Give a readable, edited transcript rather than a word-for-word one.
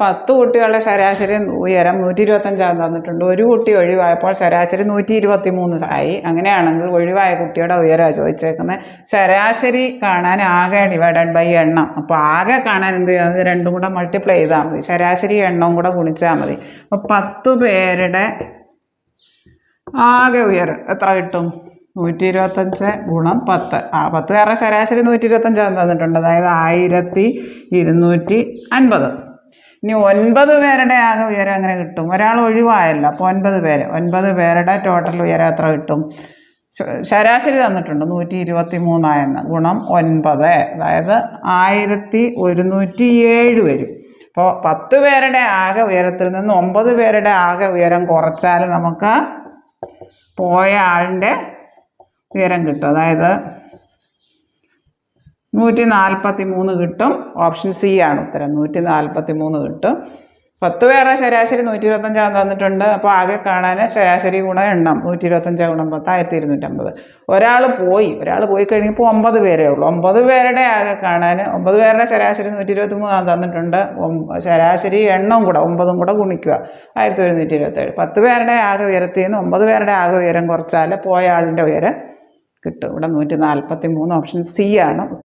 10 കുട്ടികളുടെ ശരാശരി ഉയരം 125 തന്നിട്ടുണ്ട്. ഒരു കുട്ടി ഒഴിവായപ്പോൾ ശരാശരി 123 ആയി. അങ്ങനെയാണെങ്കിൽ ഒഴിവായ കുട്ടിയുടെ ഉയരമാണ് ചോദിച്ചേക്കുന്നത്. ശരാശരി കാണാൻ ആകെ ഡിവൈഡഡ് ബൈ എണ്ണം. അപ്പോൾ ആകെ കാണാൻ എന്ത് ചെയ്യുന്നത്? രണ്ടും കൂടെ മൾട്ടിപ്ലൈ ചെയ്താൽ മതി. ശരാശരി എണ്ണവും കൂടെ ഗുണിച്ചാൽ മതി. അപ്പോൾ 10 പേരുടെ ആകെ ഉയരം എത്ര കിട്ടും? 125 ഗുണം 10. 10 പേരുടെ ശരാശരി 125 തന്നിട്ടുണ്ട്. അതായത് 1250. ഇനി 9 പേരുടെ ആകെ ഉയരം എങ്ങനെ കിട്ടും? ഒരാൾ ഒഴിവായല്ലോ. അപ്പോൾ 9 പേരുടെ ടോട്ടൽ ഉയരം എത്ര കിട്ടും? ശരാശരി തന്നിട്ടുണ്ട് 123 ഗുണം 9, അതായത് 1107 വരും. അപ്പോൾ 10 പേരുടെ ആകെ ഉയരത്തിൽ നിന്ന് 9 പേരുടെ ആകെ ഉയരം കുറച്ചാൽ നമുക്ക് പോയ ആളിൻ്റെ ഉയരം കിട്ടും. അതായത് 143 കിട്ടും. ഓപ്ഷൻ സി ആണ് ഉത്തരം. 143 കിട്ടും. 10 പേരുടെ ശരാശരി 125 തന്നിട്ടുണ്ട്. അപ്പോൾ ആകെ കാണാൻ ശരാശരി ഗുണം എണ്ണം 125 ഗുണം 10 1250. ഒരാൾ പോയി കഴിഞ്ഞപ്പോൾ 9 പേരേ ഉള്ളൂ. 9 പേരുടെ ആകെ കാണാൻ 9 പേരുടെ ശരാശരി 123 തന്നിട്ടുണ്ട്. ശരാശരി എണ്ണവും കൂടെ 9 കൂടെ ഗുണിക്കുക 1127. 10 പേരുടെ ആകെ ഉയരത്തിൽ നിന്ന് 9 പേരുടെ ആകെ ഉയരം കുറച്ചാൽ പോയ ആളിൻ്റെ ഉയരം കിട്ടും. ഇവിടെ 143 ഓപ്ഷൻ സി ആണ്.